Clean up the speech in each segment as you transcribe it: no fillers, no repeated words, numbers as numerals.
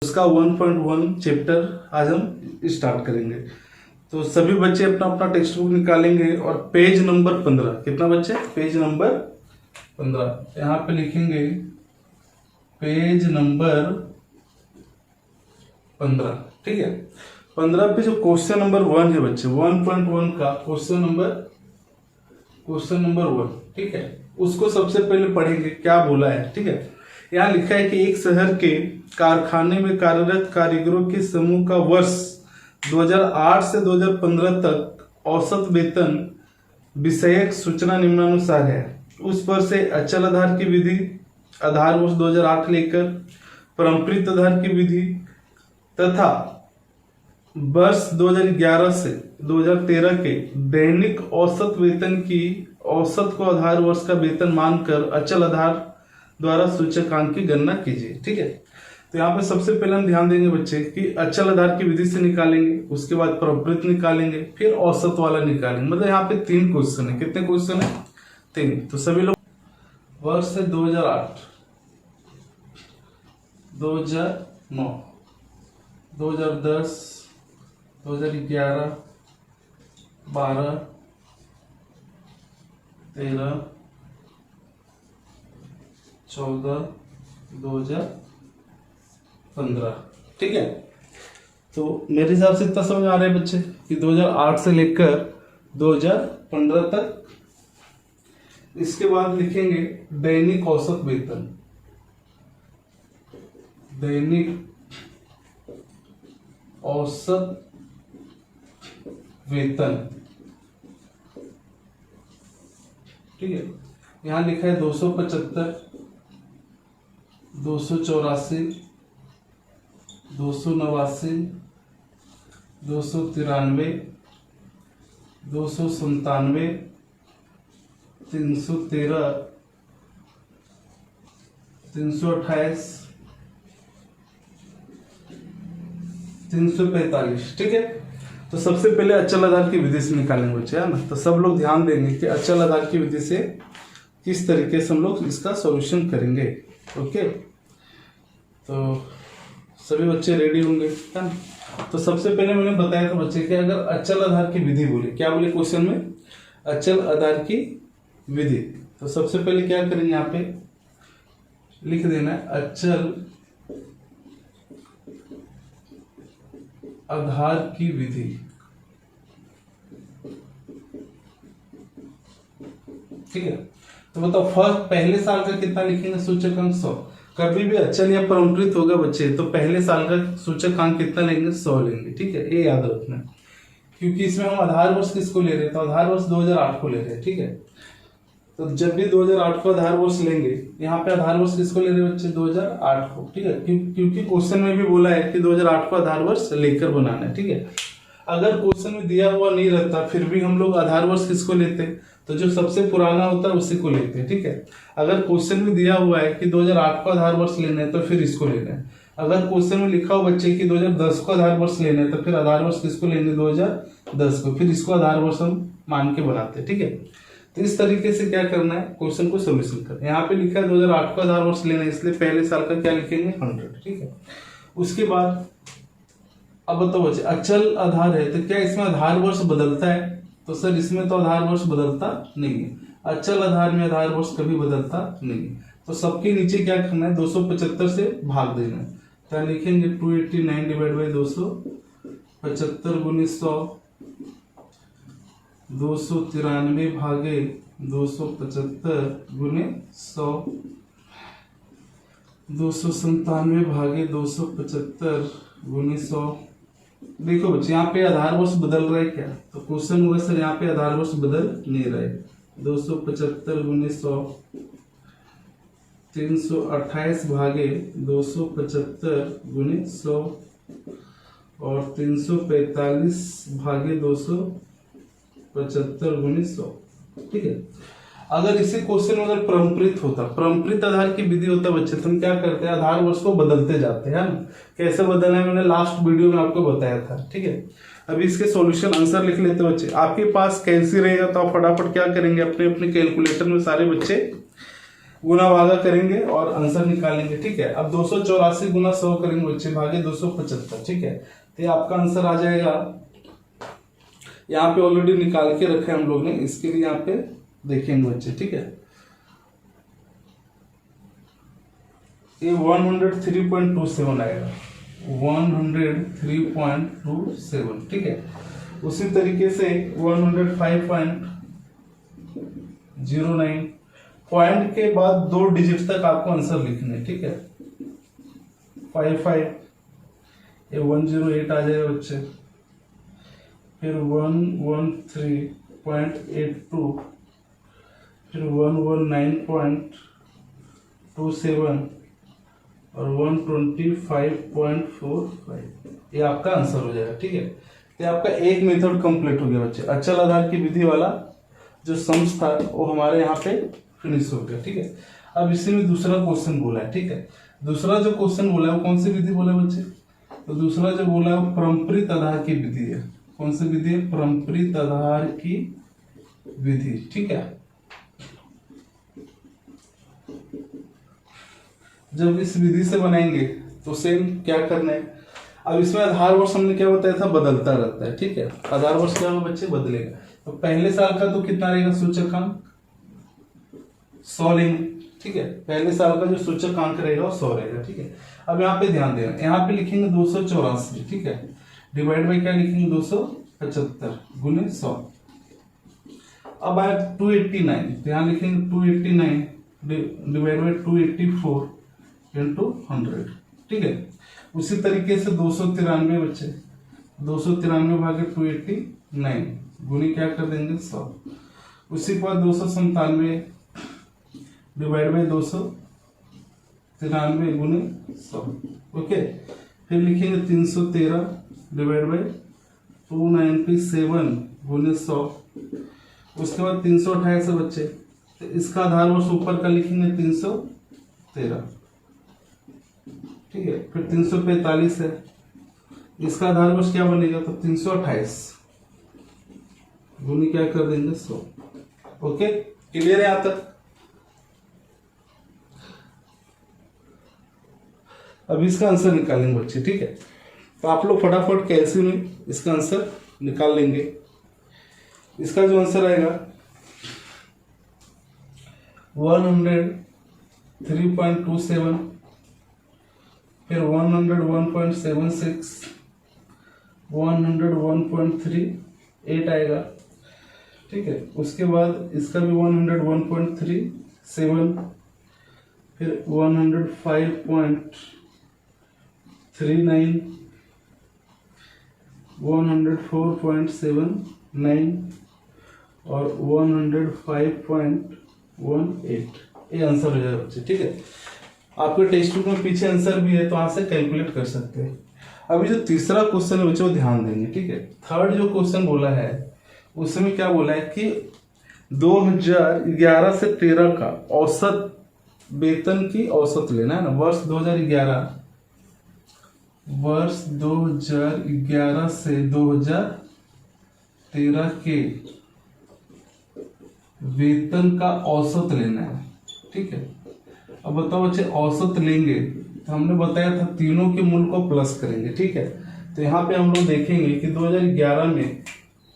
उसका 1.1 चैप्टर आज हम स्टार्ट करेंगे। तो सभी बच्चे अपना अपना टेक्स्ट बुक निकालेंगे और पेज नंबर 15, कितना बच्चे, पेज नंबर 15 यहाँ पे लिखेंगे, पेज नंबर 15, ठीक है। 15 पे जो क्वेश्चन नंबर 1 है बच्चे, 1.1 का क्वेश्चन नंबर 1, ठीक है, उसको सबसे पहले पढ़ेंगे क्या बोला है, ठीक है। यहाँ लिखा है कि एक शहर के कारखाने में कार्यरत कारीगरों के समूह का वर्ष 2008 से 2015 तक औसत वेतन विषयक सूचना निम्नानुसार है। उस पर से अचल आधार की विधि, आधार वर्ष 2008 लेकर परम्परित आधार की विधि तथा वर्ष 2011 से 2013 के दैनिक औसत वेतन की औसत को आधार वर्ष का वेतन मानकर अचल आधार द्वारा सूचकांक की गणना कीजिए, ठीक है। तो यहाँ पे सबसे पहले हम ध्यान देंगे बच्चे कि अचल आधार की विधि से निकालेंगे, उसके बाद परम्परित निकालेंगे, फिर औसत वाला निकालेंगे। मतलब यहाँ पे 3 क्वेश्चन है। कितने क्वेश्चन है? 3। तो सभी लोग वर्ष है 2008, 2009, 2010, 2011, 12, 13, 14, 2015, ठीक है। तो मेरे हिसाब से इतना समझ आ रहा है बच्चे कि 2008 से लेकर 2015 तक। इसके बाद लिखेंगे दैनिक औसत वेतन, दैनिक औसत वेतन, ठीक है। यहां लिखा है 275, 284, 289, 293, 297, 313, 328, 345, ठीक है। तो सबसे पहले अचल आधार की विधि से निकालेंगे बच्चे, है ना। तो सब लोग ध्यान देंगे कि अचल आधार की विधि से किस तरीके से हम लोग इसका सॉल्यूशन करेंगे, ओके। तो सभी बच्चे रेडी होंगे, है ना। तो सबसे पहले मैंने बताया था बच्चे कि अगर अचल आधार की विधि बोले, क्या बोले क्वेश्चन में, अचल आधार की विधि। तो सबसे पहले क्या करेंगे, यहाँ पे लिख देना है अचल आधार की विधि, ठीक है। तो बताओ फर्स्ट पहले साल का कितना लिखेंगे सूचकांक 100। कभी भी अचल या परम्परित होगा बच्चे तो पहले साल का सूचकांक कितना लेंगे, 100 लेंगे, ठीक है। ये याद रखना, क्योंकि इसमें हम आधार वर्ष किसको ले रहे हैं, तो आधार वर्ष 2008 को ले रहे हैं, ठीक है। तो जब भी 2008 को आधार वर्ष लेंगे, यहाँ पे आधार वर्ष किसको ले रहे हैं बच्चे, 2008 को, ठीक है। क्योंकि क्वेश्चन में भी बोला है कि 2008 को आधार वर्ष लेकर बनाना है, ठीक है। अगर क्वेश्चन में दिया हुआ नहीं रहता फिर भी हम लोग आधार वर्ष किसको लेते हैं, तो जो सबसे पुराना होता है उसी को लेते हैं, ठीक है। अगर क्वेश्चन में दिया हुआ है कि 2008 को आधार वर्ष लेना है तो फिर इसको लेना है। अगर क्वेश्चन में लिखा हो बच्चे कि 2010 को आधार वर्ष लेना है तो फिर आधार वर्ष किसको लेंगे, 2010 को, फिर इसको आधार वर्ष हम मान के बनाते हैं, ठीक है। तो इस तरीके से क्या करना है, क्वेश्चन को सोल्यूशन करना है। यहाँ पे लिखा है 2008 को आधार वर्ष लेना है, इसलिए पहले साल का क्या लिखेंगे, 100, ठीक है। उसके बाद अब बताओ बच्चे अचल आधार है तो क्या इसमें आधार वर्ष बदलता है, तो सर इसमें तो आधार वर्ष बदलता नहीं है। अचल आधार में आधार वर्ष कभी बदलता नहीं है। तो सबके नीचे क्या करना है, 275 से भाग देना है। तो लिखेंगे 289 डिवाइड बाई 275 गुनी 100, 293 भागे 275 गुने 100, 297 भागे 275 गुनी 100। देखो बच्चे यहाँ पे आधार वर्ष बदल रहा है क्या, तो क्वेश्चन हुआ सर यहाँ पे आधार वर्ष बदल नहीं रहा है। 275 गुनी 100, 328 भागे 275 गुनी 100 और 345 भागे 275 गुनी 100, ठीक है। अगर इसी क्वेश्चन में अगर परम्परित होता, परम्परित आधार की विधि होता बच्चे, तो हम क्या करते हैं, आधार वर्ष को बदलते जाते हैं, कैसे बदलना है मैंने लास्ट वीडियो में आपको बताया था, ठीक है। अभी इसके सॉल्यूशन आंसर लिख लेते बच्चे। आपके पास कैलसी रहेगा तो आप फटाफट क्या करेंगे, अपने अपने कैलकुलेटर में सारे बच्चे गुना भागा करेंगे और आंसर निकालेंगे। ठीक है, अब 284 गुना 100 करेंगे बच्चे, भागे 275। ठीक है, तो ये आपका आंसर आ जाएगा। यहाँ पे ऑलरेडी निकाल के रखे हम लोग ने, इसके लिए यहाँ पे देखेंगे बच्चे। ठीक है, ये 103.27 आएगा, 103.27। ठीक है, उसी तरीके से 105.09 पॉइंट के बाद 2 डिजिट तक आपको आंसर लिखने। ठीक है, 55, ये 108 आ जाएगा बच्चे, फिर 113.82, फिर 119.27 और 125.45। ये आपका आंसर हो जाएगा। ठीक है, ये आपका एक मेथड कंप्लीट हो गया बच्चे। अचल आधार की विधि वाला जो सम्स था वो हमारे यहाँ पे फिनिश हो गया। ठीक है, अब इसी में दूसरा क्वेश्चन बोला है। ठीक है, दूसरा जो क्वेश्चन बोला है वो कौन सी विधि बोला है बच्चे? तो दूसरा जो बोला है वो परम्परित आधार की विधि है। कौन सी विधि है? परम्परित आधार की विधि। ठीक है, जब इस विधि से बनाएंगे तो सेम क्या करना है। अब इसमें आधार वर्ष हमने क्या बताया था, बदलता रहता है। ठीक है, आधार वर्ष क्या होगा बच्चे, बदलेगा। तो पहले साल का तो कितना रहेगा सूचकांक, 100 लेंगे। ठीक है, पहले साल का जो सूचकांक रहेगा वो 100 रहेगा। ठीक है, अब यहाँ पे ध्यान देना, यहाँ पे लिखेंगे 284। ठीक है, डिवाइड बाई क्या लिखेंगे, 275 गुने 100। अब आया 289, तो यहाँ लिखेंगे 289 डिवाइड बाई 284 इंटू 100। ठीक है, उसी तरीके से 293 बच्चे, 293 भागे 289 गुनी क्या कर देंगे 100। उसी के बाद 297 डिवाइड बाई 293 गुने 100। ओके, फिर लिखेंगे 313 डिवाइड बाई 297 गुने 100। उसके बाद 328 है बच्चे, तो इसका आधार वर्ष ऊपर का लिखेंगे 313। ठीक है, फिर 345 है, इसका आधार वर्ष क्या बनेगा, तो 328 गुनी क्या कर देंगे 100। ओके, क्लियर है यहाँ तक? अब इसका आंसर निकालेंगे बच्चे। ठीक है, तो आप लोग फटाफट कैलकुलेशन में इसका आंसर निकाल लेंगे। इसका जो आंसर आएगा 103.27, फिर 101.76, 101.38 आएगा। ठीक है, उसके बाद इसका भी 101.37, फिर 105.39, 104.79 और 105.18। ये आंसर हो जाएगा बच्चे। ठीक है, आपके टेक्स्ट बुक में पीछे आंसर भी है, तो वहां से कैलकुलेट कर सकते हैं। अभी जो तीसरा क्वेश्चन है बच्चे वो ध्यान देंगे। ठीक है, थर्ड जो क्वेश्चन बोला है उसमें क्या बोला है कि 2011 से 13 का औसत वेतन की औसत लेना है ना। वर्ष 2011 से 2013 के वेतन का औसत लेना है। ठीक है, अब बताओ बच्चे, औसत लेंगे तो हमने बताया था तीनों के मूल को प्लस करेंगे। ठीक है, तो यहाँ पे हम लोग देखेंगे कि 2011 में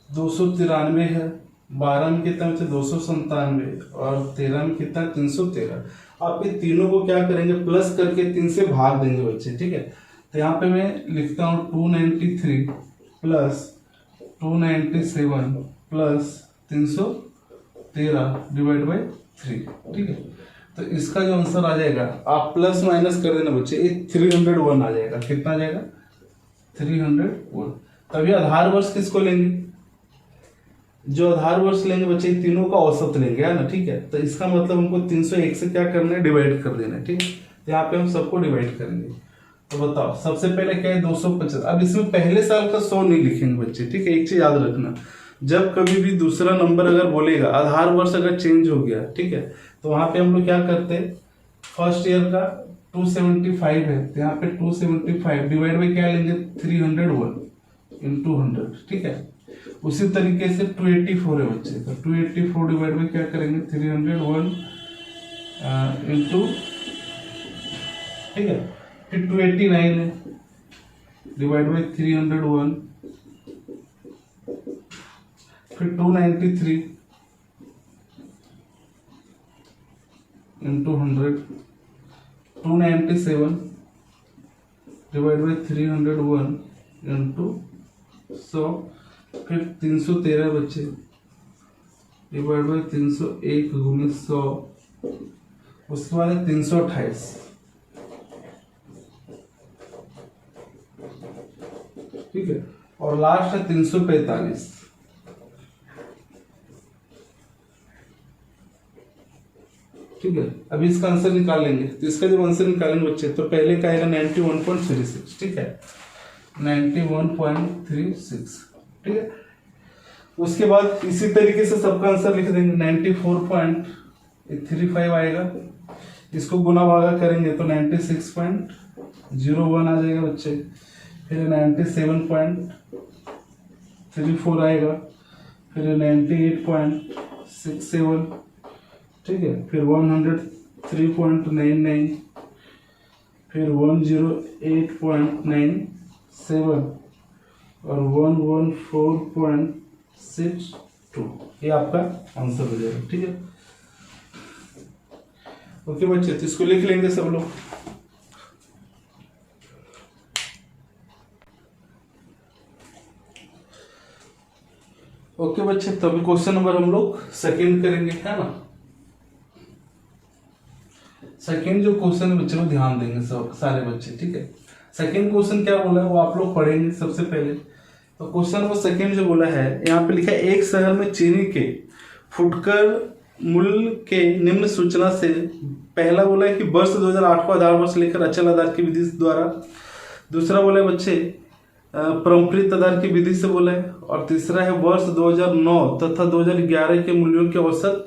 293 है, 12 में कितना बच्चे 297 और 13 में कितना 313। आप ये तीनों को क्या करेंगे, प्लस करके 3 से भाग देंगे बच्चे। ठीक है, तो यहाँ पे मैं लिखता हूँ 293 प्लस 297 प्लस 313 डिवाइड बाई 3। ठीक है, तो इसका जो आंसर आ जाएगा, आप प्लस माइनस कर देना बच्चे, ये 301 आ जाएगा। कितना आ जाएगा, 301। तभी आधार वर्ष किसको लेंगे, जो आधार वर्ष लेंगे बच्चे तीनों का औसत लेंगे, है ना। ठीक है, तो इसका मतलब हमको 301 से क्या करना है, डिवाइड कर देना है। ठीक है, तो यहाँ पे हम सबको डिवाइड करेंगे। तो बताओ, सबसे पहले क्या है 250। अब इसमें पहले साल का 100 नहीं लिखेंगे बच्चे। ठीक है, एक चीज याद रखना, जब कभी भी दूसरा नंबर अगर बोलेगा, आधार वर्ष अगर चेंज हो गया, ठीक है, तो वहां पे हम लोग क्या करते हैं, फर्स्ट ईयर का 275 है, तो यहाँ पे 275 डिवाइड बाई क्या लेंगे 301 इंटू 100। ठीक है, उसी तरीके से 284 है बच्चे, तो 284 डिवाइड बाई क्या करेंगे 301 इंटू, ठीक है, फिर 289 है डिवाइड बाई 301, फिर 293 इंटू 100, 297 डिवाइड बाई 301 इंटू 100, फिर 313 बच्चे डिवाइड बाई 301 गुने 100, उसके बाद है 328, ठीक है, और लास्ट है 345। ठीक है, अभी इसका आंसर निकाल लेंगे। तो इसका जब आंसर निकालेंगे बच्चे तो पहले का आएगा 91.36, ठीक है, 91.36, ठीक है। उसके बाद इसी तरीके से सबका आंसर लिख देंगे, 94.35 आएगा। इसको गुना भागा करेंगे तो 96.01 आ जाएगा बच्चे, फिर 97.34 आएगा, फिर 98.67, ठीक है, फिर 103.99, फिर 108.97 और 114.62। ये आपका आंसर हो जाएगा, ठीक है। ओके बच्चे, तो इसको लिख लेंगे सब लोग। ओके बच्चे, तो अभी क्वेश्चन नंबर हम लोग सेकंड करेंगे, है ना। सेकंड जो क्वेश्चन है बच्चे वो ध्यान देंगे सब सारे बच्चे, ठीक है। सेकंड क्वेश्चन क्या बोला है वो आप लोग पढ़ेंगे सबसे पहले। तो क्वेश्चन वो सेकंड जो बोला है, यहाँ पे लिखा है एक शहर में चीनी के फुटकर मूल्य के निम्न सूचना से, पहला बोला है कि वर्ष 2008 को आधार वर्ष लेकर अचल आधार की विधि द्वारा, दूसरा बोला है बच्चे परंपरित आधार की विधि से बोला है, और तीसरा है वर्ष 2009 तथा 2011 के मूल्यों के औसत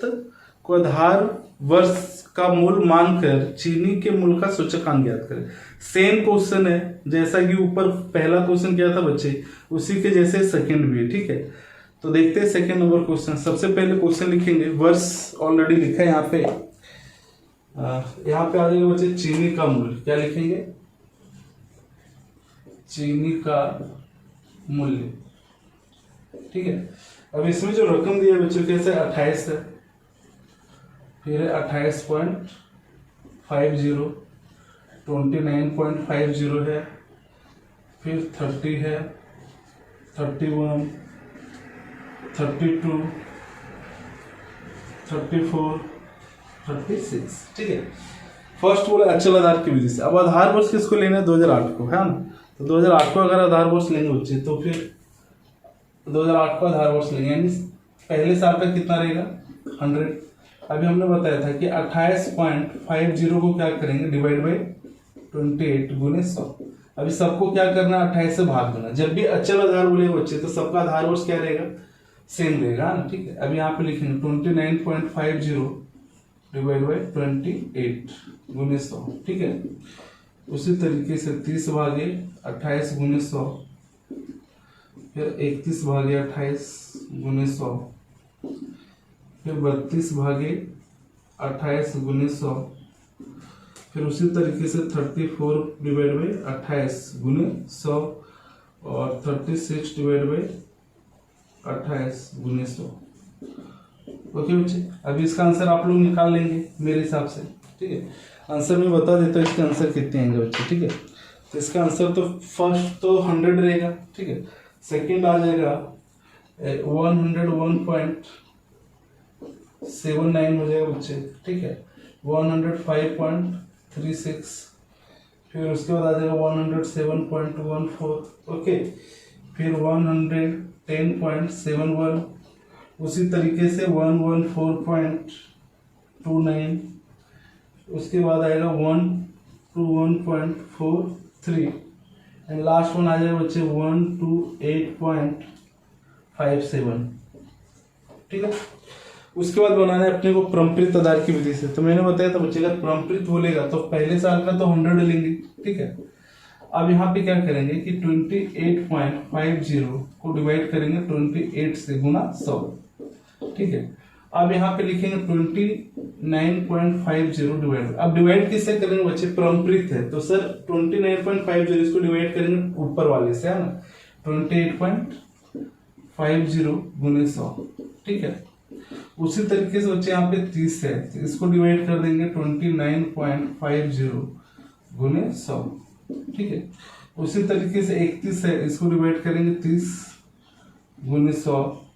को आधार वर्ष का मूल मानकर चीनी के मूल्य का सूचकांक ज्ञात करें। सेम क्वेश्चन है जैसा कि ऊपर पहला क्वेश्चन किया था बच्चे, उसी के जैसे सेकंड भी है, ठीक है। तो देखते हैं सेकंड नंबर क्वेश्चन। सबसे पहले क्वेश्चन लिखेंगे, वर्ष ऑलरेडी लिखा है यहाँ पे, यहाँ पे आ जाएगा बच्चे चीनी का मूल्य, क्या लिखेंगे, चीनी का मूल्य, ठीक है। अब इसमें जो रकम दिया है बच्चों कैसे 28 है, फिर 28.50, 29.50 है, फिर 30 है, 31, 32, 34, 36, ठीक है। फर्स्ट बोला अचल आधार की विधि से। अब आधार वर्ष किसको लेना है, 2008 को, है ना। तो 2008 को अगर आधार वर्ष लेंगे बच्चे तो फिर 2008 को आधार वर्ष लेंगे, यानी पहले साल का कितना रहेगा 100। अभी हमने बताया था कि 28.50 को क्या करेंगे, डिवाइड बाई 28 गुने 100। अभी सबको क्या करना है, 28 से भाग देना। जब भी अचल आधार बोलेगा बच्चे तो सबका आधार वर्ष क्या रहेगा, सेम रहेगा, ठीक है। अभी यहाँ पे लिखेंगे 29.50 डिवाइड बाई 28 गुने 100, ठीक है। उसी तरीके से 30 भागे 28 गुने 100, फिर 31 भागे 28 गुने 100, फिर 32 भागे 28 गुने 100, फिर उसी तरीके से 34 डिवाइड बाई 28 गुने 100 और 36 डिवाइड बाई 28 गुने 100। ओके बच्चे, अभी इसका आंसर आप लोग निकाल लेंगे मेरे हिसाब से, ठीक है। आंसर मैं बता देता हूँ इसके आंसर कितने आएंगे बच्चे, ठीक है। तो इसका आंसर तो फर्स्ट तो 100 रहेगा, ठीक है। सेकंड आ जाएगा 101.79 हो जाएगा बच्चे, ठीक है। 105.36, फिर उसके बाद आ जाएगा 107.14, ओके। फिर 110.71, उसी तरीके से 114.29, उसके बाद आएगा 121.43 एंड लास्ट वन आ जाएगा बच्चे 128.57, ठीक है। उसके बाद बनाना है अपने को परंपरित आधार की विधि से। तो मैंने बताया था बच्चे अगर परंपरित बोलेगा तो पहले साल का तो 100 लेंगे, ठीक है। अब यहाँ पे क्या करेंगे कि 28.50 को डिवाइड करेंगे 28 से गुना 100, ठीक है। अब यहाँ पे लिखेंगे 29.50 डिवाइड। अब डिवाइड किससे करेंगे बच्चे, परम्परित है तो सर 29.50 इसको डिवाइड करेंगे ऊपर वाले से, है ना, 28.50 गुने 100, ठीक है। उसी तरीके से बच्चे यहाँ पे 30 है तो इसको डिवाइड कर देंगे 29.50 गुने 100, ठीक है। उसी तरीके से 31 है, इसको डिवाइड करेंगे 30 गुने 100।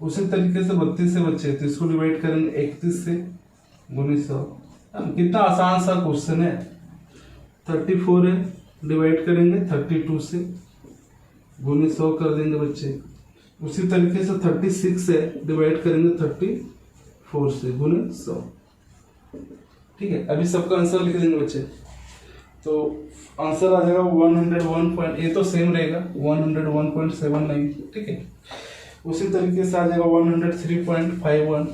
उसी तरीके से 32 से बच्चे तो इसको डिवाइड करेंगे 31 से गुने 100। कितना आसान सा क्वेश्चन है। 34 है, डिवाइड करेंगे 32 से गुने 100 कर देंगे बच्चे। उसी तरीके से 36 है, डिवाइड करेंगे 34 से गुने 100, ठीक है। अभी सबका आंसर लिख देंगे बच्चे, तो आंसर आ जाएगा 101 ये तो सेम रहेगा 101.79, ठीक है। उसी तरीके से आ जाएगा 103.51,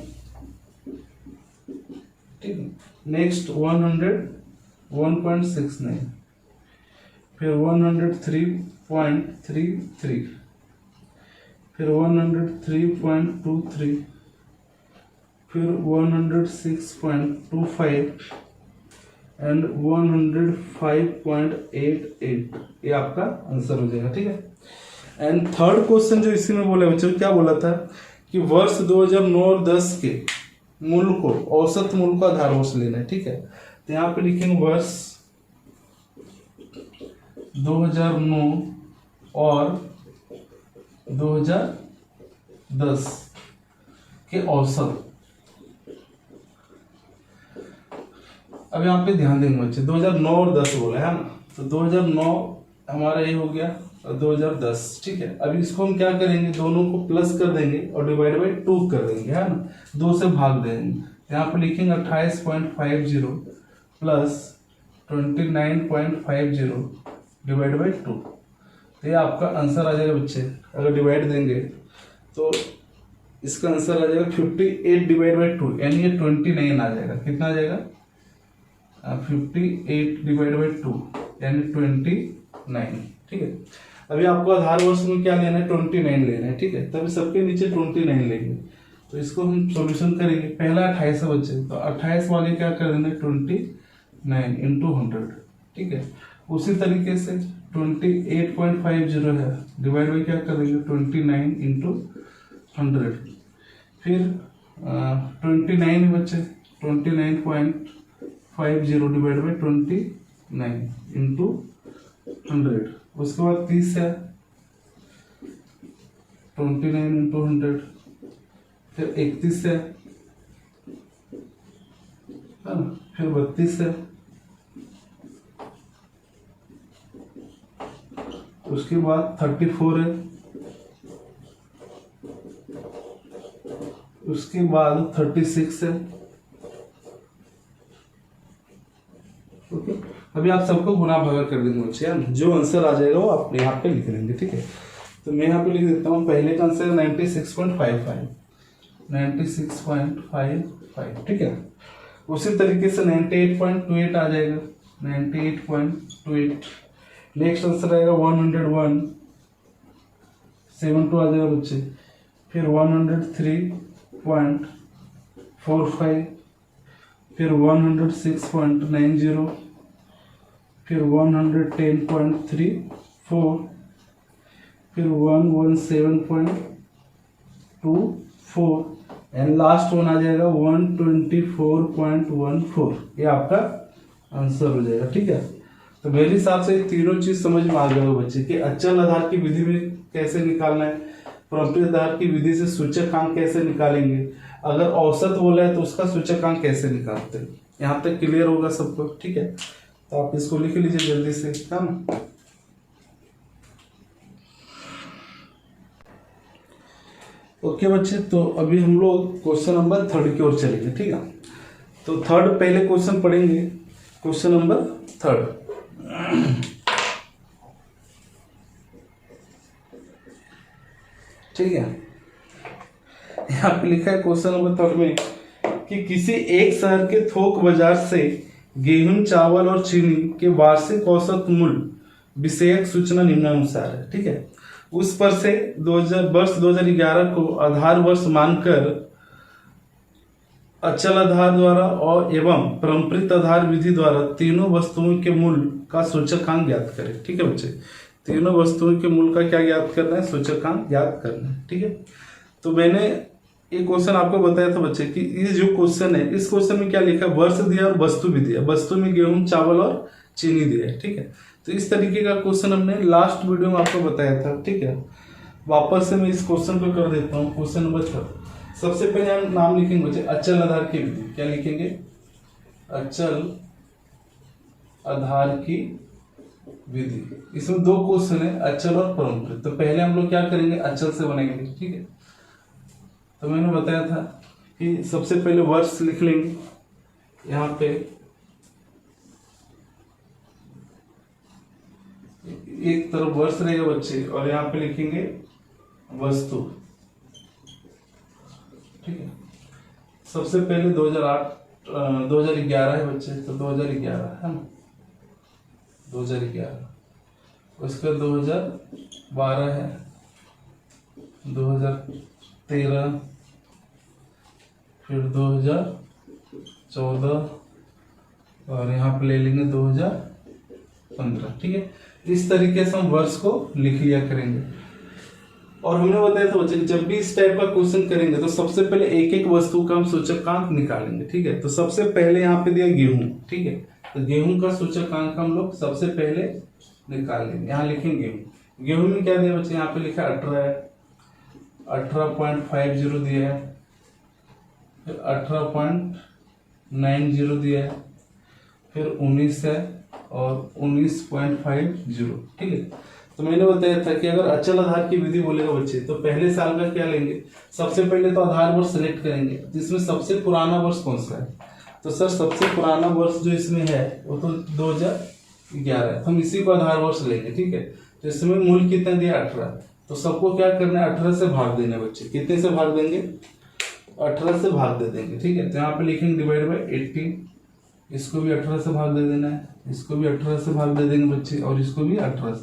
ठीक है। नेक्स्ट 101.69, फिर 103.33, फिर 103.23, फिर 106.25 एंड 105.88, ये आपका आंसर हो जाएगा, ठीक है। एंड थर्ड क्वेश्चन जो इसी में बोला बच्चों, क्या बोला था कि वर्ष 2009 और 10 के मूल को औसत मूल का आधार वर्ष लेना है, ठीक है। तो यहाँ पे लिखेंगे वर्ष 2009 और 2010 के औसत। अब यहाँ पे ध्यान देंगे बच्चे, 2009 और 10 बोला है ना, तो 2009 हमारा ये हो गया और 2010, ठीक है। अभी इसको हम क्या करेंगे, दोनों को प्लस कर देंगे और डिवाइड बाई 2 कर देंगे, है ना, 2 से भाग देंगे। यहाँ पे लिखेंगे 28.50 प्लस 29.50 डिवाइड बाई 2, तो ये आपका आंसर आ जाएगा बच्चे। अगर डिवाइड देंगे तो इसका आंसर आ जाएगा 58 डिवाइड बाई 2, यानी ये 29 आ जाएगा। कितना आ जाएगा, 58 डिवाइड बाई 2 यानी 29, ठीक है। अभी आपको आधार वर्ष में क्या लेना है, 29 लेना है, ठीक है। तभी सबके नीचे 29 लेंगे, तो इसको हम सॉल्यूशन करेंगे। पहला 28 है बच्चे, तो 28 वाले क्या कर देना, 29 इंटू 100, ठीक है। उसी तरीके से 28.50 है, डिवाइड बाई क्या कर देंगे, 29 इंटू 100, फिर 29 है बच्चे, 29.50 डिवाइड बाई 29 इंटू 100। उसके बाद 30 है, 29 इंटू 100, फिर 31 है ना, फिर 32 है, उसके बाद 34 है, उसके बाद 36 है, ओके। अभी आप सबको गुना भागा कर देंगे बच्चे, जो आंसर आ जाएगा वो आप यहाँ पे लिख लेंगे, ठीक है। तो मैं यहाँ पे लिख देता हूँ, पहले का आंसर 96.55, ठीक है। उसी तरीके से 98.28 आ जाएगा, 98.28। नेक्स्ट आंसर आएगा 101.72 आ जाएगा बच्चे, फिर 103.45, फिर 106.90, फिर 110.34, फिर 117.24 एंड लास्ट वन आ जाएगा 124.14। ये आपका आंसर हो जाएगा, ठीक है। तो मेरे हिसाब से तीनों चीज समझ में आ गए हो बच्चे कि अचल आधार की विधि में कैसे निकालना है, परम्परित आधार की विधि से सूचकांक कैसे निकालेंगे, अगर औसत बोला है तो उसका सूचकांक कैसे निकालते हैं। यहाँ तक क्लियर होगा सबको, ठीक है। तो आप इसको लिख लीजिए जल्दी से, है ना। ओके बच्चे, तो अभी हम लोग क्वेश्चन नंबर 3 की ओर चलेंगे, ठीक है। तो थर्ड पहले क्वेश्चन पढ़ेंगे, क्वेश्चन नंबर 3, ठीक है। यहाँ पे लिखा है क्वेश्चन नंबर 3 में कि किसी एक शहर के थोक बाजार से गेहूं, चावल और चीनी के वार्षिक औसत मूल्य विषयक सूचना निम्नानुसार है, ठीक है। उस पर से वर्ष 2011 को आधार वर्ष मानकर अचल आधार द्वारा और एवं परम्परित आधार विधि द्वारा तीनों वस्तुओं के मूल का सूचकांक ज्ञात करें। ठीक है बच्चे, तीनों वस्तुओं के मूल का क्या ज्ञात करना है, सूचकांक ज्ञात करना है। ठीक है, तो मैंने एक क्वेश्चन आपको बताया था बच्चे कि ये जो क्वेश्चन है, इस क्वेश्चन में क्या लिखा है, वर्ष दिया और वस्तु भी दिया। वस्तु में गेहूं, चावल और चीनी दिया है। ठीक है, तो इस तरीके का क्वेश्चन हमने लास्ट वीडियो में आपको बताया था। ठीक है, वापस से मैं इस क्वेश्चन को कर देता हूँ। क्वेश्चन नंबर 6, सबसे पहले हम नाम लिखेंगे बच्चे अचल आधार की विधि। क्या लिखेंगे, अचल आधार की विधि। इसमें दो क्वेश्चन है, अचल और परम्परित। तो पहले हम लोग क्या करेंगे, अचल से बनेंगे। ठीक है, तो मैंने बताया था कि सबसे पहले वर्ष लिख लेंगे। यहाँ पे एक तरफ वर्ष रहेगा बच्चे और यहाँ पे लिखेंगे वस्तु। ठीक है, सबसे पहले 2011 है बच्चे, तो 2011 है ना, 2011। उसका 2012 है, 2013, फिर 2014 और यहाँ पे ले लेंगे 2015। ठीक है, इस तरीके से हम वर्ष को लिख लिया करेंगे। और हमने बताया था बच्चे जब भी इस टाइप का क्वेश्चन करेंगे तो सबसे पहले एक एक वस्तु का हम सूचकांक निकालेंगे। ठीक है, तो सबसे पहले यहाँ पे दिया गेहूं। ठीक है, तो गेहूं का सूचकांक हम लोग सबसे पहले निकालेंगे। यहाँ लिखेंगे गेहूं। गेहूं में क्या दिया बच्चे, यहाँ पे लिखा 18 है, 18.50 दिया है, फिर 18.90 दिया है, फिर 19 है और 19.50। ठीक है, तो मैंने बताया था कि अगर अचल आधार की विधि बोलेगा बच्चे तो पहले साल का क्या लेंगे, सबसे पहले तो आधार वर्ष सेलेक्ट करेंगे। तो इसमें सबसे पुराना वर्ष कौन सा है, तो सर सबसे पुराना वर्ष जो इसमें है वो तो 2011 है, तो हम इसी को आधार वर्ष लेंगे। ठीक है, तो इसमें मूल कितना दिया 18, तो सबको क्या करना है 18 से भाग देना है बच्चे। कितने से भाग देंगे, 18 से भाग दे देंगे। ठीक है, तो यहाँ पे लिखेंगे डिवाइड बाई 18, इसको भी 18 से भाग दे देना है, इसको भी 18 से भाग दे देंगे बच्चे, और इसको भी 18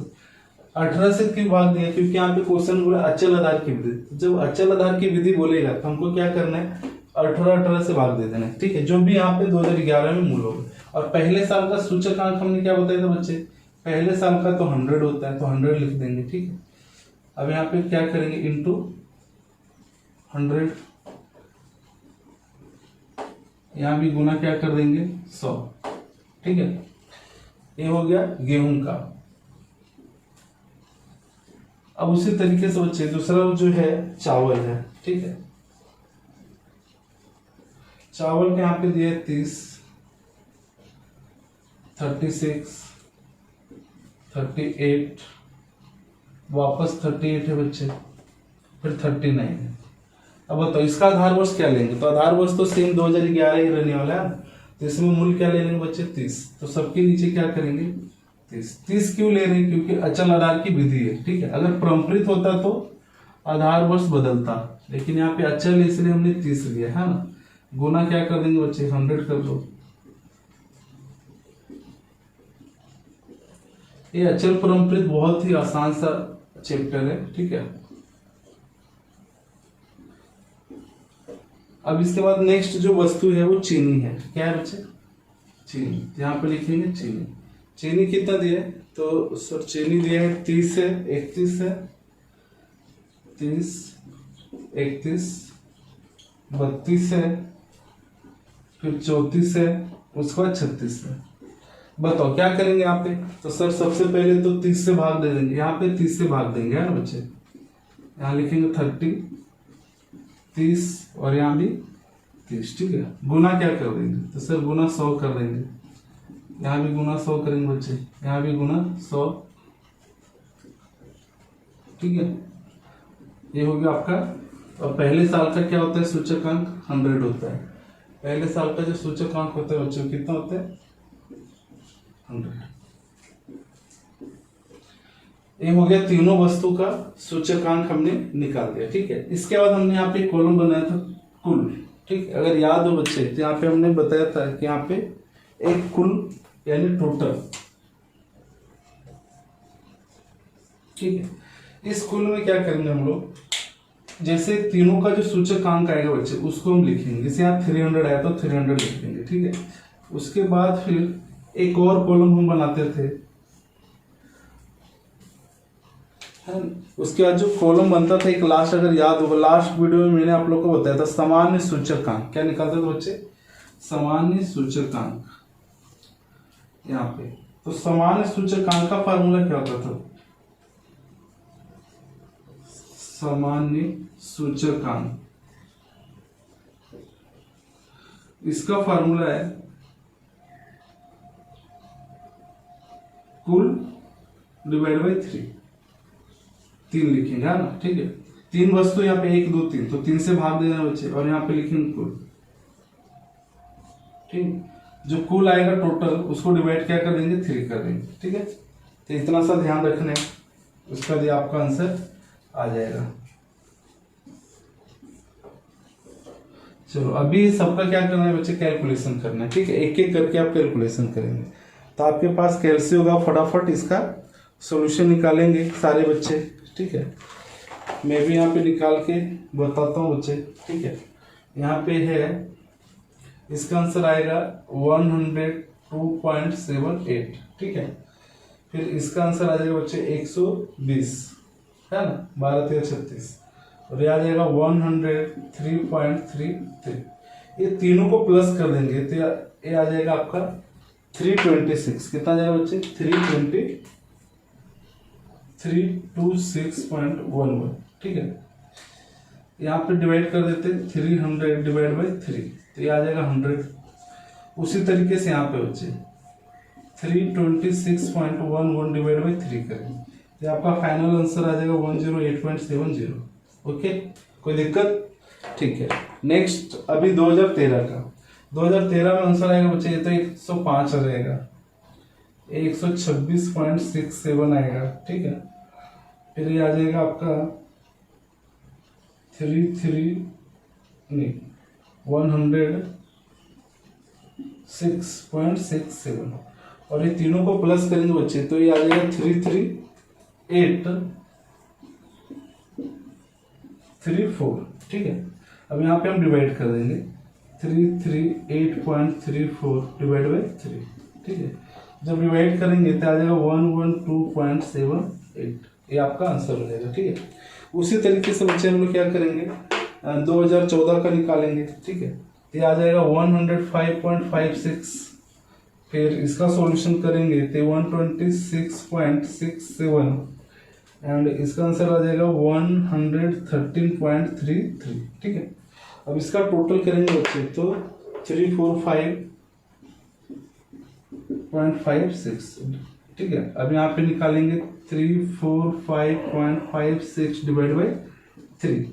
से क्यों भाग दिया, क्योंकि यहाँ पे क्वेश्चन बोला अचल आधार की विधि। जब अचल आधार की विधि बोलेगा तो हमको क्या करना है, 18 से भाग दे देना है। ठीक है, जो भी यहाँ पे 2011 में मूल होगा। और पहले साल का सूचकांक हमने क्या बताया था बच्चे, पहले साल का तो 100 होता है, तो 100 लिख देंगे। ठीक है, अब यहाँ पे क्या करेंगे, इंटू 100, यहाँ भी गुना क्या कर देंगे 100। ठीक है, ये हो गया गेहूं का। अब उसी तरीके से बच्चे दूसरा जो है चावल है। ठीक है, चावल के यहाँ पे दिया 30, 36, 38, वापस 38 है बच्चे, फिर 39 है। अब बताओ इसका आधार वर्ष क्या लेंगे, तो आधार वर्ष तो सेम 2011 ही रहने वाला है, तो इसमें मूल क्या ले लेंगे बच्चे 30। तो सबके नीचे क्या करेंगे 30 क्यों ले रहे हैं, क्योंकि अचल आधार की विधि है। ठीक है, अगर परम्परित होता तो आधार वर्ष बदलता, लेकिन यहाँ पे अचल है इसलिए हमने 30 लिया है ना। गुना क्या कर देंगे बच्चे 100 कर दो। ये अचल परम्परित बहुत ही आसान सा चैप्टर है। ठीक है, अब इसके बाद नेक्स्ट जो वस्तु है वो चीनी है। क्या है बच्चे, चीनी। यहाँ पे लिखेंगे चीनी। चीनी कितना दिया है, तो सर चीनी दिया है 30 है, 31 है, 30, 31, 32 है, फिर 34 है, उसके बाद 36 है। बताओ क्या करेंगे यहाँ पे, तो सर सबसे पहले तो 30 से भाग दे देंगे, यहाँ पे 30 से भाग देंगे है ना बच्चे। यहाँ लिखेंगे 30, 30 और यहाँ भी 30। ठीक है, गुना क्या कर देंगे, तो सर गुना 100 कर देंगे। यहाँ भी गुना 100 करेंगे बच्चे, यहाँ भी गुना 100। ठीक है, ये हो गया आपका। और पहले साल का क्या होता है सूचकांक 100 होता है। पहले साल का जो सूचकांक होता है बच्चों कितना होता है 100। ये हो गया तीनों वस्तु का सूचकांक हमने निकाल दिया। ठीक है, इसके बाद हमने यहाँ पे कॉलम बनाया था कुल। ठीक है, अगर याद हो बच्चे तो यहाँ पे हमने बताया था कि यहाँ पे एक कुल यानी टोटल। ठीक है, इस कुल में क्या करेंगे हम लोग, जैसे तीनों का जो सूचकांक आएगा बच्चे उसको हम लिखेंगे। जैसे यहाँ 300 आया तो 300 लिख देंगे, ठीक है। उसके बाद फिर एक और कॉलम हम बनाते थे, है ना? उसके बाद जो कॉलम बनता था एक लास्ट, अगर याद होगा लास्ट वीडियो में मैंने आप लोग को बताया था सामान्य सूचकांक। क्या निकालते थे बच्चे? सामान्य सूचकांक। यहाँ पे तो सामान्य सूचकांक का फार्मूला क्या होता था? सामान्य सूचकांक, इसका फार्मूला है कुल डिवाइड बाई 3। 3 लिखेंगे, है ना, ठीक है। 3 वस्तु यहाँ पे 1 2 3, तो 3 से भाग देना बच्चे और यहाँ पे लिखेंगे कुल, ठीक। जो कुल आएगा टोटल उसको डिवाइड क्या कर देंगे? 3 कर देंगे, ठीक है। तो इतना सा ध्यान रखना है, उसका भी आपका आंसर आ जाएगा। चलो अभी सबका क्या करना है बच्चे? कैलकुलेशन करना है, ठीक है। एक एक करके आप कैलकुलेशन करेंगे। तो आपके पास कैलसी होगा, फटाफट इसका सॉल्यूशन निकालेंगे सारे बच्चे, ठीक है। मैं भी यहाँ पे निकाल के बताता हूँ बच्चे, ठीक है। यहाँ पे है, इसका आंसर आएगा 102.78, ठीक है। फिर इसका आंसर आ जाएगा बच्चे 120, है ना, 12 13 36, और ये आ जाएगा 103.33। ये तीनों को प्लस कर देंगे तो ये आ जाएगा आपका 326। कितना आ जाएगा बच्चे? 326.11, ठीक है। यहाँ पे डिवाइड कर देते 300 डिवाइड बाई 3, तो ये आ जाएगा 100। उसी तरीके से यहाँ पे बच्चे 326.11 डिवाइड बाई 3 करेंगे, तो आपका फाइनल आंसर आ जाएगा 108.70। ओके, कोई दिक्कत? ठीक है। नेक्स्ट अभी 2013 का, 2013 में आंसर आएगा बच्चे, ये तो 105 आ जाएगा, 126.67 आएगा, ठीक है। फिर ये आ जाएगा आपका 106.67, और ये तीनों को प्लस करेंगे बच्चे तो ये आ जाएगा 338.34, ठीक है। अब यहाँ पे हम डिवाइड कर देंगे 338.34 डिवाइड बाई 3, ठीक है। जब डिवाइड करेंगे तो आ जाएगा 112.78, ये आपका आंसर हो जाएगा, ठीक है। उसी तरीके से बच्चे हम लोग क्या करेंगे, 2014 का निकालेंगे, ठीक है। ये आ जाएगा 105.56, फिर इसका सॉल्यूशन करेंगे तो 126.67, एंड इसका आंसर आ जाएगा 113.33, ठीक है। अब इसका टोटल करेंगे बच्चे तो 345.56, ठीक है। अब यहाँ पे निकालेंगे 345.56 डिवाइड बाई 3,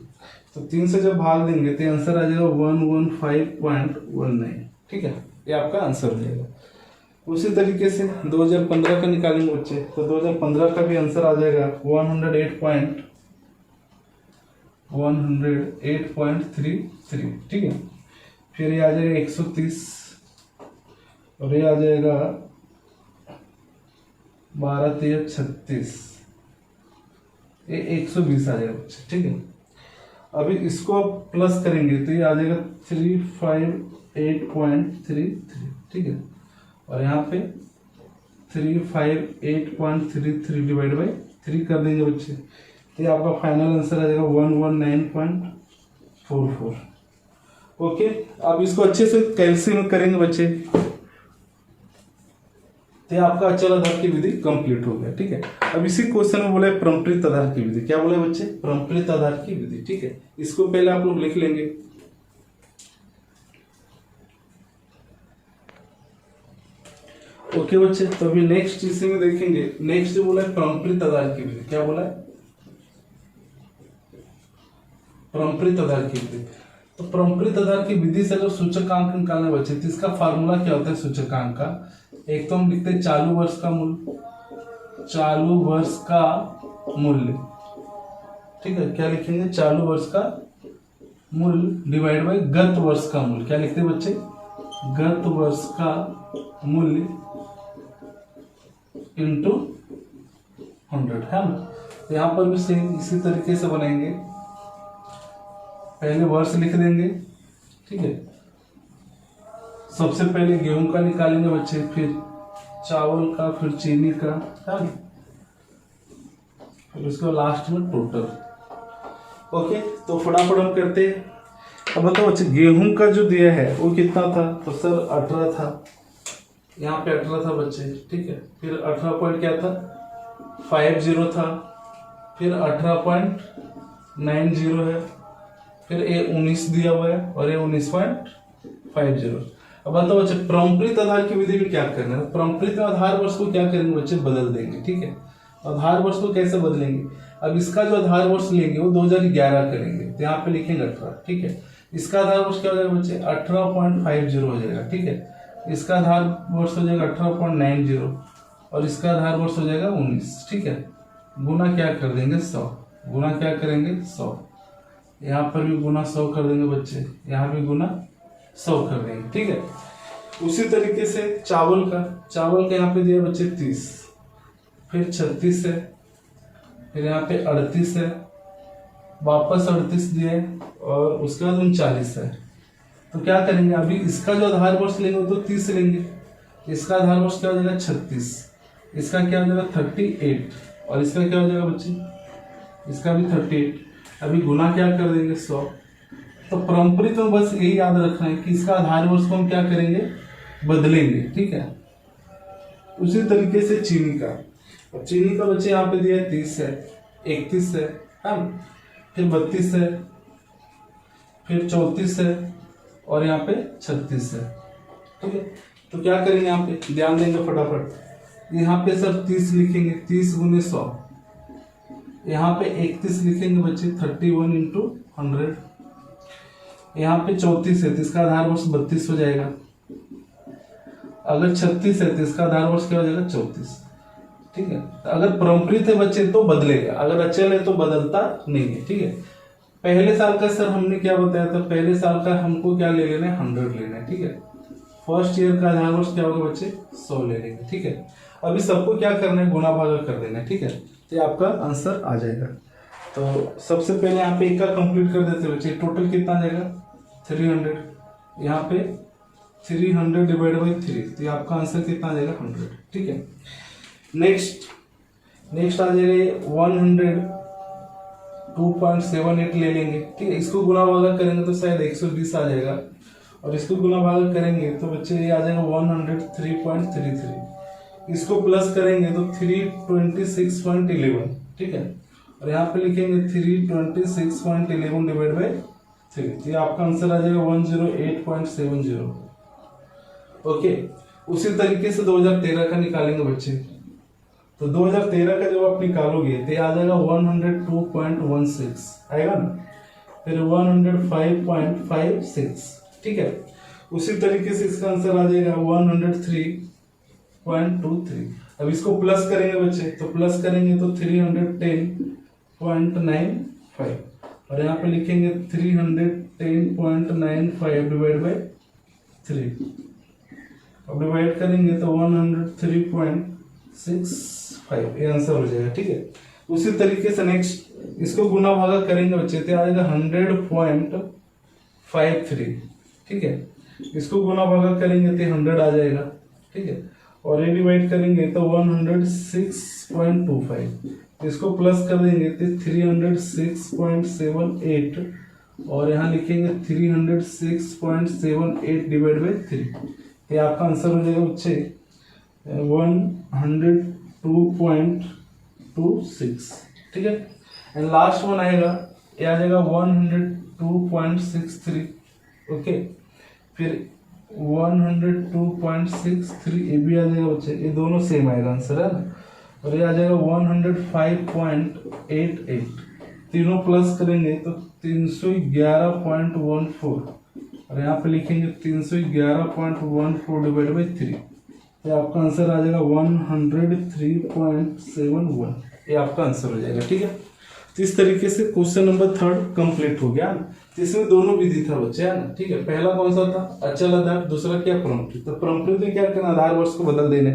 तो 3 से जब भाग देंगे तो आंसर आ जाएगा 115.19, ठीक है। ये आपका आंसर हो जाएगा। उसी तरीके से 2015 का निकालेंगे बच्चे तो 2015 का भी आंसर आ जाएगा 108.33, ठीक है। फिर ये आ जाएगा 130, और ये आ जाएगा 12 13 36, ये 120 आ जाएगा बच्चे, ठीक है। अभी इसको प्लस करेंगे तो ये आ जाएगा 358.33, ठीक है। और यहाँ पे 358.33 डिवाइड बाई 3 कर देंगे बच्चे तो ये आपका फाइनल आंसर आ जाएगा 119.44। ओके, अब इसको अच्छे से कैलकुलेट करेंगे बच्चे तो आपका अचल आधार की विधि कंप्लीट हो गया, ठीक है। अब इसी क्वेश्चन में बोला है परम्परित आधार की विधि। क्या बोला है बच्चे? परम्परित आधार की विधि, ठीक है। इसको पहले आप लोग लिख लेंगे। ओके बच्चे, तो अभी नेक्स्ट इसी में देखेंगे। नेक्स्ट जो बोला है परम्परित आधार की विधि। क्या बोला है? परम्परित आधार की विधि। तो परम्परित आधार की विधि से अगर सूचकांक निकालना बच्चे तो इसका फार्मूला क्या होता है सूचकांक का? एक तो हम लिखते हैं चालू वर्ष का मूल्य, चालू वर्ष का मूल्य, ठीक है। क्या लिखेंगे? चालू वर्ष का मूल्य डिवाइड बाय गत वर्ष का मूल्य। क्या लिखते हैं बच्चे? गत वर्ष का मूल्य इंटू 100, है ना। तो यहाँ पर भी सेम इसी तरीके से बनाएंगे। पहले वर्ष लिख देंगे, ठीक है। सबसे पहले गेहूं का निकालेंगे बच्चे, फिर चावल का, फिर चीनी का, है, फिर उसके लास्ट में टोटल। ओके, तो फटाफट हम करते हैं। अब बताओ बच्चे, गेहूं का जो दिया है वो कितना था? तो सर 18 था, यहाँ पे 18 था बच्चे, ठीक है। फिर 18 पॉइंट क्या था, 50 था, फिर 18.90 है, फिर ये 19 दिया हुआ है और ये 19.50। अब बताओ बच्चे, परम्परित आधार की विधि में क्या करना है? परम्परित आधार वर्ष को क्या करेंगे बच्चे, बदल देंगे, ठीक है। आधार वर्ष को कैसे बदलेंगे? अब इसका जो आधार वर्ष लेंगे वो 2011 करेंगे, तो यहाँ पे लिखेंगे 18, ठीक है। इसका आधार वर्ष क्या हो जाएगा बच्चे, 18.50 हो जाएगा, ठीक है। इसका आधार वर्ष हो जाएगा 18.90 और इसका आधार वर्ष हो जाएगा 19, ठीक है। गुना क्या कर देंगे, 100। गुना क्या करेंगे, 100। यहाँ पर भी गुना 100 कर देंगे बच्चे, यहाँ भी गुना 100 कर देंगे, ठीक है। उसी तरीके से चावल का यहाँ पे दिया बच्चे 30, फिर 36 है, फिर यहाँ पे 38 है, वापस 38 दिए और उसके बाद 39 है। तो क्या करेंगे, अभी इसका जो आधार वर्ष लेंगे तो 30 लेंगे, इसका आधार वर्ष क्या हो जाएगा 36, इसका क्या हो जाएगा 38 और इसका क्या हो जाएगा बच्चे, इसका भी 38। अभी गुना क्या कर देंगे, 100। तो परम्परित में बस यही याद रखना है कि इसका आधार वर्ष को हम क्या करेंगे, बदलेंगे, ठीक है। उसी तरीके से चीनी का, अब चीनी का बच्चे यहाँ पे दिया है 30 है, 31 है, फिर 32 है, फिर 34 है और यहाँ पे 36 है, ठीक है। तो क्या करेंगे, यहाँ पे ध्यान देंगे फटाफट। यहाँ पे सर 30 लिखेंगे, 30 गुने 100। यहाँ पे 31 लिखेंगे बच्चे, 31 इंटू 100। यहाँ पे 34 है तो इसका आधार वर्ष 32 हो जाएगा। अगर 36 है तो इसका आधार वर्ष क्या हो जाएगा, 34, ठीक है। अगर परम्परित है बच्चे तो बदलेगा, अगर अचल है तो बदलता नहीं है, ठीक है। पहले साल का सर हमने क्या बताया था, पहले साल का हमको क्या ले लेना है, 100 लेना है, ठीक है। फर्स्ट ईयर का आधार वर्ष क्या होगा बच्चे, 100 ले लेंगे, ठीक है। अभी सबको क्या करना है, गुना भागा कर देना है, ठीक है। तो आपका आंसर आ जाएगा। तो सबसे पहले यहाँ पे एक का कंप्लीट कर देते बच्चे, टोटल कितना आ जाएगा 300, यहाँ पे 300 डिवाइड बाई 3, तो आपका आंसर कितना आ जाएगा 100, ठीक है। नेक्स्ट आ जाएगा 102.78 ले लेंगे, ठीक है। इसको गुना भागा करेंगे तो शायद 120 आ जाएगा और इसको गुना भागा करेंगे तो बच्चे ये आ जाएगा 103.33। इसको प्लस करेंगे तो 326.11, ठीक है। और यहाँ पे लिखेंगे 326.11 डिवाइड बाई 3, तो ये आपका आंसर आ जाएगा 108.70। ओके, उसी तरीके से 2013 का निकालेंगे बच्चे। तो 2013 का जब आप निकालोगे तो आ जाएगा 102.16 आएगा ना, फिर 105.56, ठीक है। उसी तरीके से इसका आंसर आ जाएगा 103.23। अब इसको प्लस करेंगे बच्चे, तो प्लस करेंगे तो 310.95 और यहाँ पे लिखेंगे 310.95 डिवाइड बाई 3। अब डिवाइड करेंगे तो 103.65, ये आंसर हो जाएगा, ठीक है। उसी तरीके से नेक्स्ट इसको गुना भागा करेंगे बच्चे तो आ जाएगा 100.53, ठीक है। इसको गुना भागा करेंगे तो 100 आ जाएगा, ठीक है। और ये डिवाइड करेंगे तो 106.25, इसको प्लस कर देंगे तो 306.78 और यहाँ लिखेंगे 306.78 डिवाइड बाई 3, ये आपका आंसर हो जाएगा बच्चे 102.26, ठीक है। एंड लास्ट वन आएगा, ये आ जाएगा 102.63, ओके। फिर 102.63 ये भी आ जाएगा बच्चे, ये दोनों सेम आएगा आंसर, है ना। और ये आ जाएगा 105.88, तीनों प्लस करेंगे तो 311.14 और यहाँ पे लिखेंगे 311.14 डिवाइड बाई 3, ये आपका आंसर आ जाएगा 103.71, ये आपका आंसर हो जाएगा, ठीक है। तो इस तरीके से क्वेश्चन नंबर 3 कंप्लीट हो गया ना। इसमें दोनों विधि था बच्चे, है ना, ठीक है। पहला कौन सा था, अचल आधार, दूसरा क्या परम्परित। तो परम्परित में क्या करना, आधार वर्ष को बदल देने।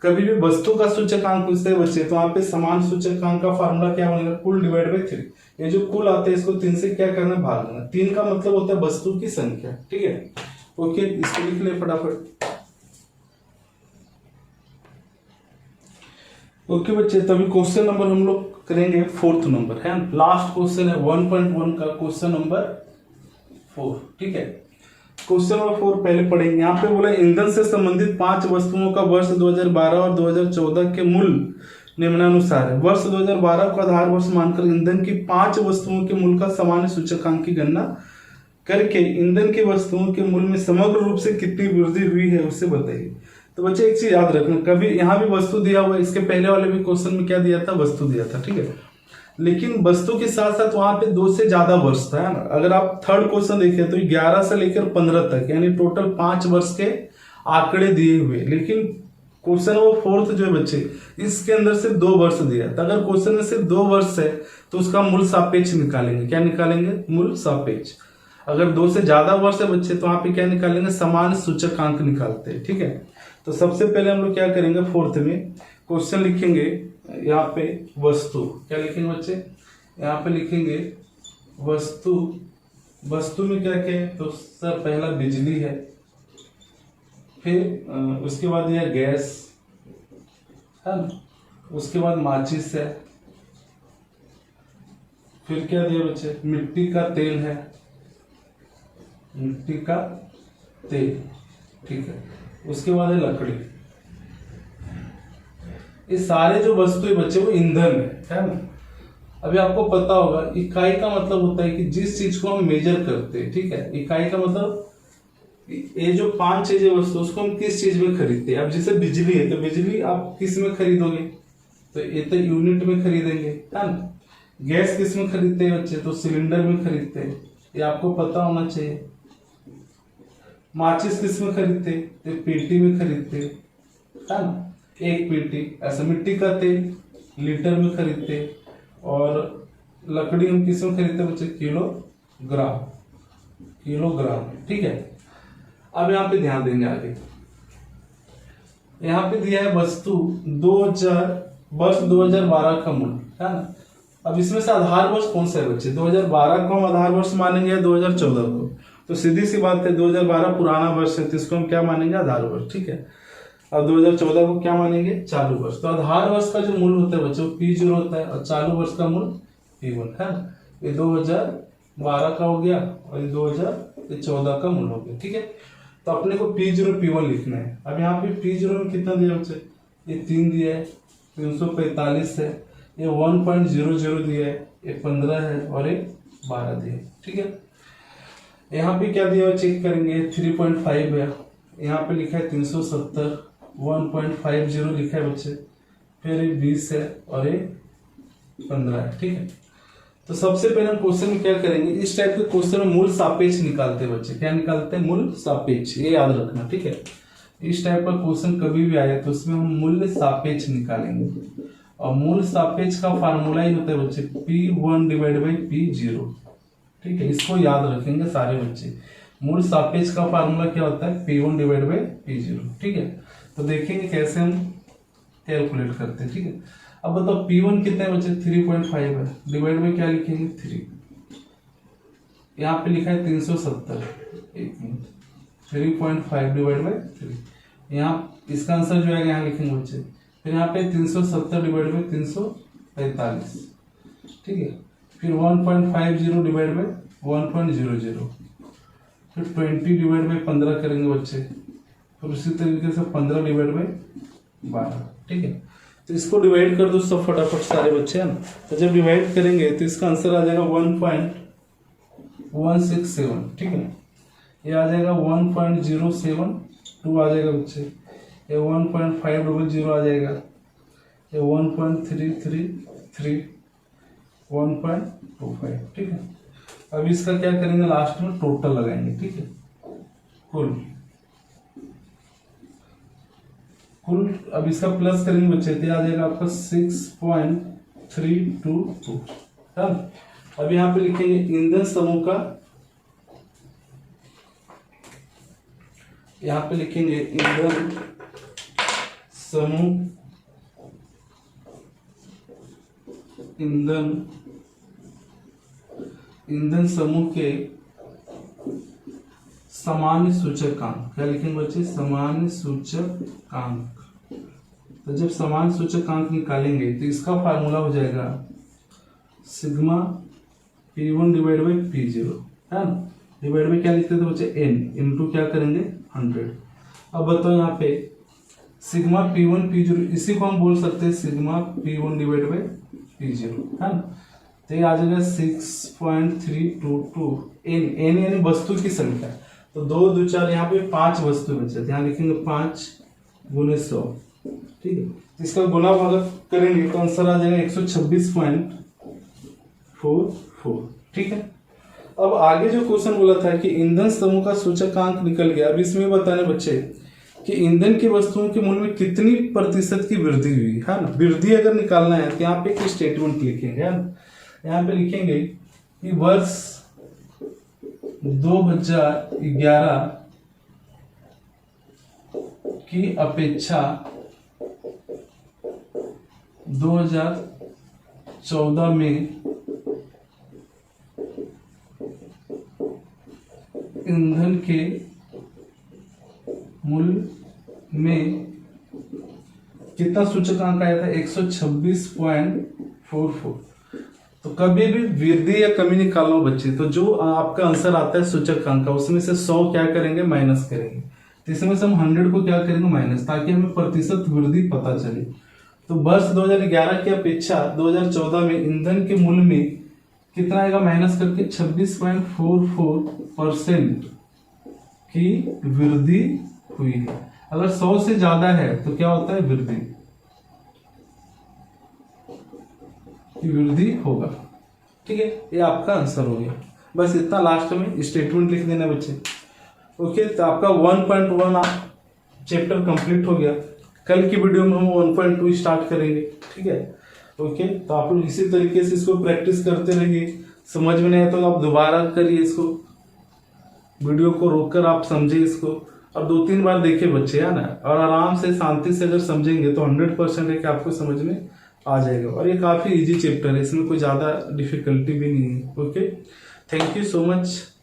कभी भी वस्तु का सूचकांक पूछते हैं बच्चे तो वहां पे समान सूचकांक का फार्मूला क्या बनेगा, कुल डिवाइड बाई 3। ये जो कुल आता है इसको 3 से क्या करना, भाग देना। 3 का मतलब होता है वस्तु की संख्या, ठीक है। ओके, इसको लिख ले फटाफट। ओके बच्चे, तभी क्वेश्चन नंबर हम लोग करेंगे 4th नंबर है, लास्ट क्वेश्चन है 1.1 का क्वेश्चन नंबर 4, ठीक है। क्वेश्चन नंबर 4 पहले पढ़ेंगे। यहाँ पे बोला ईंधन से संबंधित 5 वस्तुओं का वर्ष 2012 और 2014 के मूल्य निम्नानुसार है। वर्ष 2012 को आधार वर्ष मानकर ईंधन की 5 वस्तुओं के मूल्य का सामान्य सूचकांक की गणना करके ईंधन की वस्तुओं के मूल्य में समग्र रूप से कितनी वृद्धि हुई है उससे बताइए। तो बच्चे एक चीज याद रखना, कभी यहाँ भी वस्तु दिया हुआ है, इसके पहले वाले भी क्वेश्चन में क्या दिया था, वस्तु दिया था, ठीक है। लेकिन वस्तु के साथ साथ वहां पे 2 से ज्यादा वर्ष था, है ना। अगर आप थर्ड क्वेश्चन देखें तो 11 से लेकर 15 तक यानी टोटल 5 वर्ष के आंकड़े दिए हुए। लेकिन क्वेश्चन नंबर 4 जो है बच्चे, इसके अंदर सिर्फ 2 वर्ष दिया था। अगर क्वेश्चन में सिर्फ 2 वर्ष है तो उसका मूल सापेक्ष निकालेंगे। क्या निकालेंगे, मूल सापेक्ष। अगर 2 से ज्यादा वर्ष है बच्चे तो वहां पे क्या निकालेंगे, समान सूचकांक निकालते हैं, ठीक है। तो सबसे पहले हम लोग क्या करेंगे, 4th में क्वेश्चन लिखेंगे। यहाँ पे वस्तु क्या लिखेंगे बच्चे, यहाँ पे लिखेंगे वस्तु। वस्तु में क्या क्या है, तो सर पहला बिजली है, फिर उसके बाद यह गैस है ना, उसके बाद माचिस है, फिर क्या दिया बच्चे, मिट्टी का तेल है, मिट्टी का तेल, ठीक है। उसके बाद है लकड़ी। ये सारे जो वस्तु है बच्चे वो ईंधन है ना। अभी आपको पता होगा इकाई का मतलब होता है कि जिस चीज को हम मेजर करते हैं, ठीक है। इकाई का मतलब ये जो 5 चीजें वस्तु उसको हम किस चीज में खरीदते हैं। अब जैसे बिजली है तो बिजली आप किस में खरीदोगे, तो ये तो यूनिट में खरीदेंगे, है ना। गैस किस में खरीदते हैं बच्चे, तो सिलेंडर में खरीदते हैं, ये आपको पता होना चाहिए। माचिस किस में खरीदते, तो पेटी में खरीदते है ना, एक पेटी। ऐसा मिट्टी का तेल लीटर में खरीदते, और लकड़ी हम किस में खरीदते बच्चे, किलोग्राम, किलोग्राम, ठीक है। अब यहाँ पे ध्यान देंगे आगे। यहाँ पे दिया है वस्तु 2012 का मूल्य, है ना। अब इसमें से आधार वर्ष कौन सा है बच्चे, 2012 को हम आधार वर्ष मानेंगे या 2014 को, तो सीधी सी बात है 2012 पुराना वर्ष है तो इसको हम क्या मानेंगे, आधार वर्ष, ठीक है। अब 2014 को क्या मानेंगे, चालू वर्ष। तो आधार वर्ष का जो मूल्य होता है बच्चों P0 होता है, और चालू वर्ष का मूल्य P1 है। ये 2012 का हो गया और ये 2014 का मूल्य हो गया, ठीक है। तो अपने को P0 P1 लिखना है। अब यहाँ पे P0 में कितना दिया बच्चे, ये 3 दिया है, 345 है, ये 1.00 दिया है, ये 15 है और ये 12 दिया है, ठीक है। यहाँ पे क्या दिया है चेक करेंगे, 3.5 है, यहाँ पे लिखा है 370, 1.50 लिखा है बच्चे, फिर ये 20 है और ये 15 है, ठीक है। तो सबसे पहले हम क्वेश्चन में क्या करेंगे, इस टाइप के क्वेश्चन में मूल सापेक्ष निकालते हैं बच्चे। क्या निकालते हैं, मूल सापेक्ष, ये याद रखना, ठीक है। इस टाइप का क्वेश्चन कभी भी आए तो उसमें हम मूल्य सापेक्ष निकालेंगे, और मूल सापेक्ष का फार्मूला ही होता है बच्चे P1 डिवाइड बाई P0, ठीक है। इसको याद रखेंगे सारे बच्चे। मूल सापेक्ष का फार्मूला क्या होता है, P1 डिवाइड बाई P0, ठीक है। तो देखेंगे कैसे हम कैलकुलेट करते हैं, ठीक है। अब बताओ P1 कितना है बच्चे, 3.5 है, डिवाइड बाई क्या लिखेंगे 3, यहाँ पे लिखा है 370, 3.5 डिवाइड बाई 3, यहाँ इसका आंसर जो है यहाँ लिखेंगे बच्चे। फिर यहाँ पे 370 डिवाइड बाई 345, ठीक है। फिर 1.50 डिवाइड बाई 1.00, फिर 20 डिवाइड बाई 15 करेंगे बच्चे, फिर उसी तरीके से 15 डिवाइड बाई 12, ठीक है। तो इसको डिवाइड कर दो सब फटाफट सारे बच्चे, है ना। तो जब डिवाइड करेंगे तो इसका आंसर आ जाएगा 1.167, ठीक है। ये आ जाएगा 1.072 आ जाएगा बच्चे, ये 1.500 आ जाएगा, ये 1.333, 1.25, ठीक है। अब इसका क्या करेंगे, लास्ट में टोटल लगाएंगे, ठीक है। कुल अब इसका प्लस करेंगे बच्चे तो आ जाएगा आपका 6.322, है। अब यहाँ पे लिखेंगे ईंधन समूह का, यहाँ पे लिखेंगे ईंधन समूह ईंधन समूह के सामान्य सूचकांक, क्या लिखेंगे बच्चे, सामान्य सूचकांक। तो जब सामान्य सूचकांक निकालेंगे तो इसका फार्मूला हो जाएगा sigma P1 divide by P0, है ना, डिवाइड बाई क्या लिखते थे बच्चे, n इंटू क्या करेंगे 100। अब बताओ यहाँ पे सिग्मा P1 P0, इसी को हम बोल सकते हैं sigma P1 divide by P0, है ना। तो ये आ जाएगा 6.322 n यानी वस्तु की संख्या। तो 2 2 4 यहाँ पे 5 वस्तु बचे, यहाँ लिखेंगे 5 गुने 100, ठीक है। इसका गुना भाग करेंगे तो आंसर आ जाएगा 126.44, ठीक है। अब आगे जो क्वेश्चन बोला था कि ईंधन समूह का सूचकांक निकल गया। अब इसमें बताने बच्चे कि ईंधन की वस्तुओं के मूल्य में कितनी प्रतिशत की वृद्धि हुई, है ना। वृद्धि अगर निकालना है तो यहाँ पे एक स्टेटमेंट लिखेंगे, है ना। यहाँ पे लिखेंगे कि वर्ष 2011 की अपेक्षा 2014 में ईंधन के मूल्य में कितना सूचकांक आया था, 126.44। तो कभी भी वृद्धि या कमी निकालो बच्चे, तो जो आपका आंसर आता है सूचकांक का, उसमें से 100 क्या करेंगे, माइनस करेंगे। तो इसमें से हम 100 को क्या करेंगे, माइनस, ताकि हमें प्रतिशत वृद्धि पता चले। तो वर्ष 2011 की अपेक्षा 2014 में ईंधन के मूल्य में कितना आएगा, माइनस करके 26.44% की वृद्धि हुई है। अगर 100 से ज्यादा है तो क्या होता है, वृद्धि की वृद्धि होगा, ठीक है। ये आपका आंसर हो गया। बस इतना लास्ट में स्टेटमेंट लिख देना बच्चे। ओके, तो आपका 1.1 चैप्टर कंप्लीट हो गया। कल की वीडियो में हम 1.2 स्टार्ट करेंगे, ठीक है। ओके, तो आप लोग इसी तरीके से इसको प्रैक्टिस करते रहिए। समझ में नहीं आया तो आप दोबारा करिए, इसको वीडियो को रोककर आप समझे इसको, और 2-3 बार देखिए बच्चे, है ना। और आराम से शांति से अगर समझेंगे तो 100% है कि आपको समझ में आ जाएगा। और ये काफी इजी चैप्टर है, इसमें कोई ज्यादा डिफिकल्टी भी नहीं है। Okay, thank you so much.